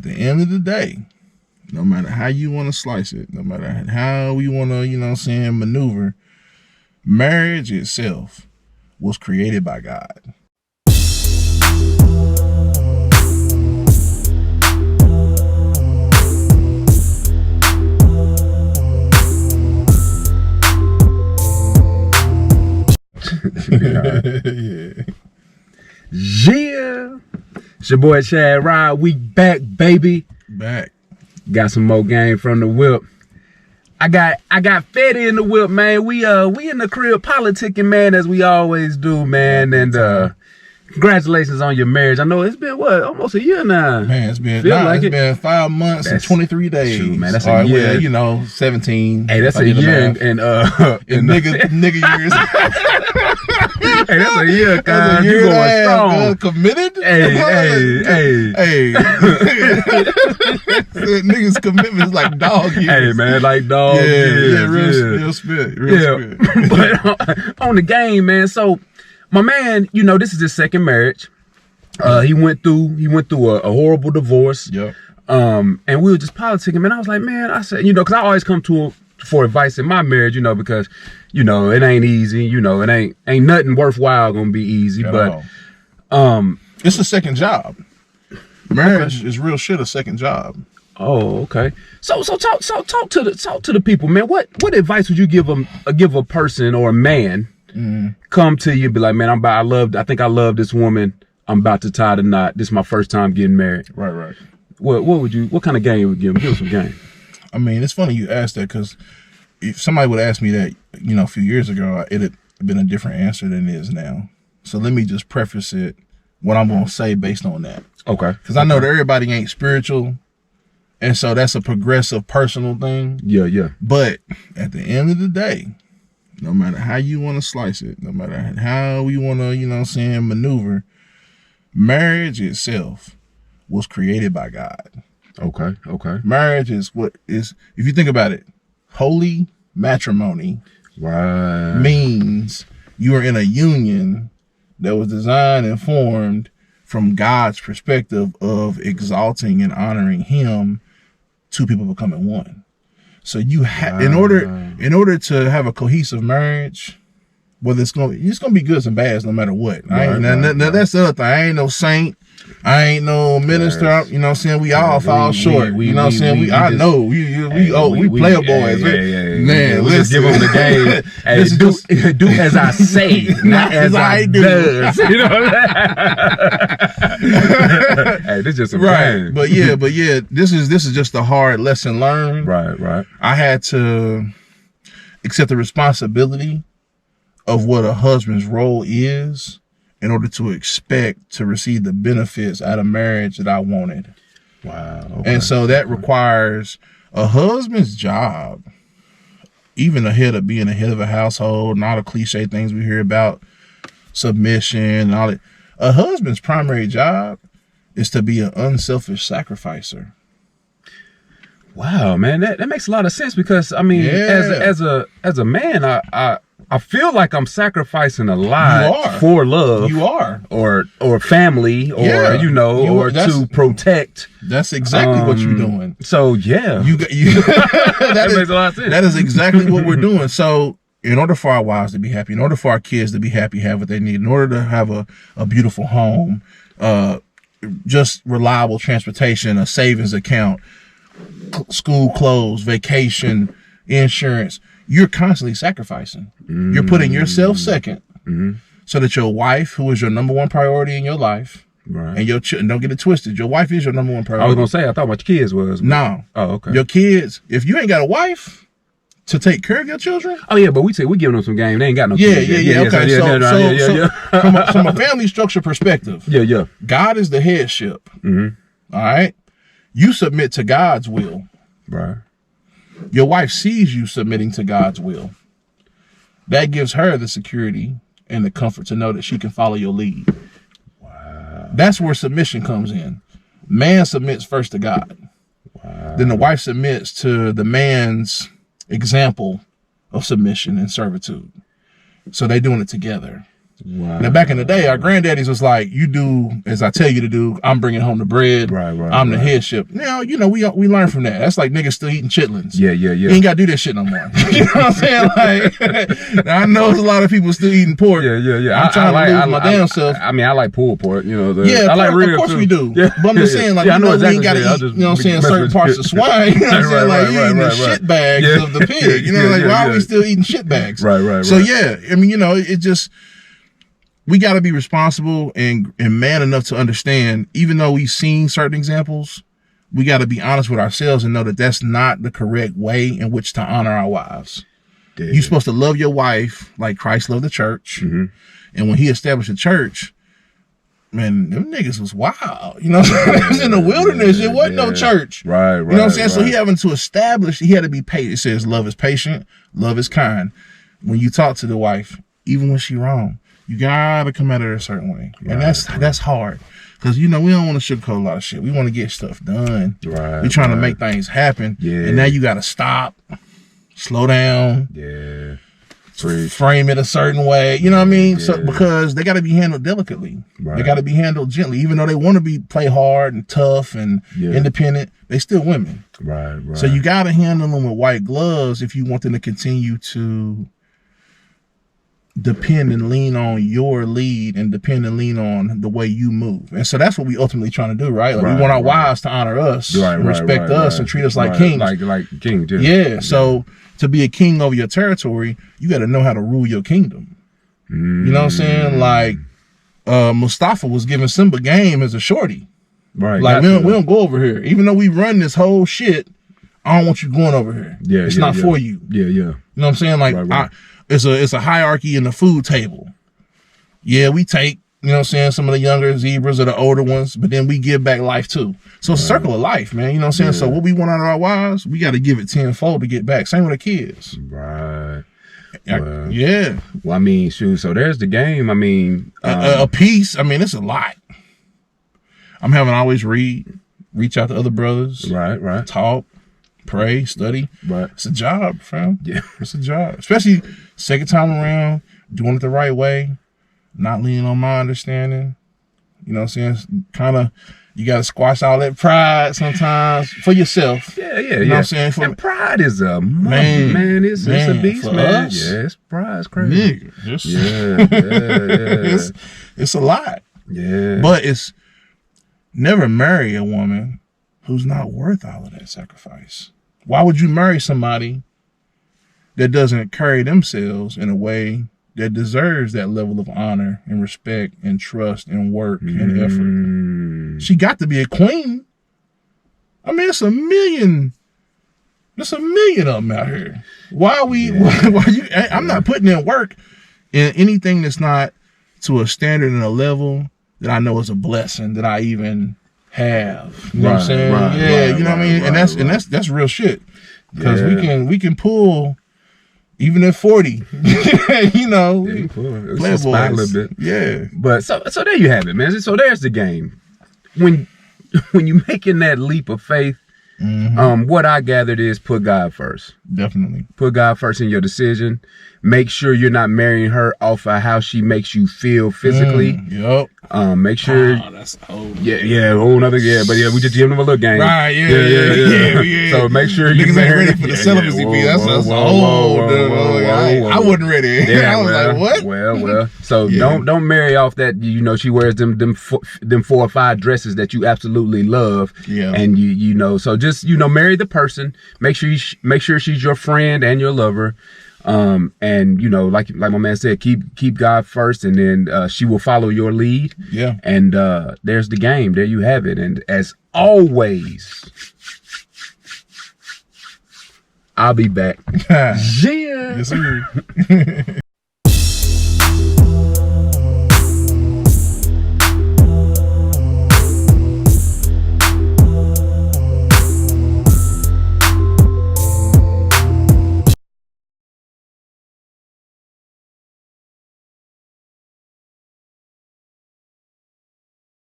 the end of the day, no matter how you want to slice it, no matter how you want to, maneuver, marriage itself was created by God. Yeah. It's your boy Chad Rod. We back, baby. Back. Got some more game from the whip. I got Fetty in the whip, man. We in the crib politicking, man, as we always do, man. And congratulations on your marriage. I know it's been almost a year now. Man, it's been 5 months and 23 days. Shoot, man, that's a year. Well, 17. Hey, that's a year in nigga years. Hey, that's a year, cuz. You going strong. Committed? Hey. Niggas commitment is like dog years. Hey, man, like dog years. Yeah, real spit. But on the game, man, so my man, this is his second marriage. He went through a horrible divorce. Yep. And we were just politicking, man. I was like, man, I said, because I always come to for advice in my marriage, because it ain't easy, it ain't nothing worthwhile gonna be easy. But it's a second job. Marriage is real shit, a second job. Oh, okay. So talk to the people, man. What advice would you give a person or a man come to you, be like, man, I think I love this woman. I'm about to tie the knot. This is my first time getting married. Right. What kind of game would you give him? Give him some game. I mean, it's funny you asked that, because if somebody would ask me that, a few years ago, it had been a different answer than it is now. So let me just preface it, what I'm going to say based on that. Okay. Because I know that everybody ain't spiritual, and so that's a progressive personal thing. Yeah. But at the end of the day, no matter how you want to slice it, no matter how you want to, maneuver, marriage itself was created by God. Okay. Marriage is if you think about it, holy matrimony means you are in a union that was designed and formed from God's perspective of exalting and honoring Him, two people becoming one. So you in order to have a cohesive marriage, whether it's gonna be goods and bads no matter what. That's the other thing. I ain't no saint. I ain't no minister. We all fall short. We play boys. Man, let's give them the game. Hey, do as I say, not as I do. You know what I'm saying? Hey, this is just a right. But yeah, this is just a hard lesson learned. Right. I had to accept the responsibility of what a husband's role is in order to expect to receive the benefits out of marriage that I wanted. Wow. Okay. And so that requires a husband's job, even ahead of being a head of a household, and all the cliche things we hear about submission and all that. A husband's primary job is to be an unselfish sacrificer. Wow, man, that makes a lot of sense, because I mean, as a man, I feel like I'm sacrificing a lot for love. You are, or family, or or to protect. That's exactly what you're doing. So yeah, that makes a lot of sense. That is exactly what we're doing. So in order for our wives to be happy, in order for our kids to be happy, have what they need, in order to have a beautiful home, just reliable transportation, a savings account, school clothes, vacation, insurance, you're constantly sacrificing. You're putting yourself second so that your wife, who is your number one priority in your life, and your children, don't get it twisted, your wife is your number one priority. I was going to say, I thought what your kids was. But... No. Oh, okay. Your kids, if you ain't got a wife to take care of your children. Oh, yeah, but we giving them some game. They ain't got no kids. Yeah. Okay, so from a family structure perspective, God is the headship. All right? You submit to God's will. Right. Your wife sees you submitting to God's will. That gives her the security and the comfort to know that she can follow your lead. Wow. That's where submission comes in. Man submits first to God. Wow. Then the wife submits to the man's example of submission and servitude. So they're doing it together. Wow. Now, back in the day, our granddaddies was like, you do as I tell you to do. I'm bringing home the bread. Right. I'm the headship. Now, you know, we learn from that. That's like niggas still eating chitlins. Yeah. You ain't got to do that shit no more. You know what I'm saying? Like, now, I know there's a lot of people still eating pork. Yeah. I'm trying to lose my damn self. I mean, I like pulled pork. You know, I like of course too. we do. Yeah. But I'm just saying, like, I know exactly we ain't got to eat, you know what I'm saying, certain parts of swine. You know what I'm saying? Like, you eating the shit bags of the pig. You know, like, why are we still eating shit bags? Right. So, yeah, I mean, you know, it just, we got to be responsible and man enough to understand, even though we've seen certain examples, we got to be honest with ourselves and know that that's not the correct way in which to honor our wives. You're supposed to love your wife like Christ loved the church. Mm-hmm. And when he established the church, man, them niggas was wild. You know what I'm saying? It was in the wilderness. It wasn't no church. Right. You know what I'm saying? So he having to establish, he had to be patient. It says love is patient, love is kind. When you talk to the wife, even when she wrong, you gotta come at her a certain way. And that's hard. Because, you know, we don't want to sugarcoat a lot of shit. We want to get stuff done. Right. We're trying to make things happen. Yeah. And now you gotta stop, slow down. Yeah. Frame it a certain way, you know what I mean? Yeah. So because they got to be handled delicately, they got to be handled gently. Even though they want to play hard and tough and independent, they still women. Right. So you got to handle them with white gloves if you want them to continue to depend and lean on your lead and depend and lean on the way you move. And so that's what we ultimately trying to do, right? Like we want our wives to honor us, and respect us, and treat us like kings, like kings. Yeah. So. To be a king over your territory, you got to know how to rule your kingdom. You know what I'm saying? Like, Mustafa was giving Simba game as a shorty. Right. Like, we don't go over here. Even though we run this whole shit, I don't want you going over here. Yeah. It's not for you. Yeah. You know what I'm saying? Like, it's a hierarchy in the food table. Yeah, we take, you know what I'm saying, some of the younger zebras or the older ones, but then we give back life too. So it's a circle of life, man. You know what I'm saying? So what we want out of our wives, we got to give it tenfold to get back. Same with the kids. Right. Yeah. Well, I mean, shoot, so there's the game. I mean. A piece, I mean, it's a lot. I'm having always reach out to other brothers. Right. Talk, pray, study. Right. It's a job, fam. Yeah. It's a job. Especially second time around, doing it the right way. Not leaning on my understanding. You know what I'm saying? Kind of, you got to squash all that pride sometimes for yourself. Yeah. You know what I'm saying? And pride is a man. It's a beast, man. Us, yes, pride's crazy. Nigga, it's a lot. Yeah. But it's never marry a woman who's not worth all of that sacrifice. Why would you marry somebody that doesn't carry themselves in a way that deserves that level of honor and respect and trust and work and effort? She got to be a queen. I mean, it's a million of them out here. Why are we, why you, I'm not putting in work in anything that's not to a standard and a level that I know is a blessing that I even have. You know what I'm saying? You know what I mean? And that's real shit. Because we can pull even at 40, you know, play a little bit. Yeah. But so there you have it, man. So there's the game. When you're making that leap of faith, what I gathered is put God first. Definitely. Put God first in your decision. Make sure you're not marrying her off of how she makes you feel physically. Yep. Make sure. Oh, that's old. Yeah, whole nother. Yeah, but yeah, we just giving them a little game. Right. Yeah. So make sure you niggas ain't ready for the celibacy piece. That's old. I wasn't ready. Yeah, I was like, what? Well. So don't marry off that. You know, she wears them 4 or 5 dresses that you absolutely love. Yeah. And you know, so just marry the person. Make sure she's your friend and your lover. And you know, like my man said, keep God first, and then she will follow your lead. Yeah. And there's the game. There you have it. And as always, I'll be back. Yeah. Yes, sir.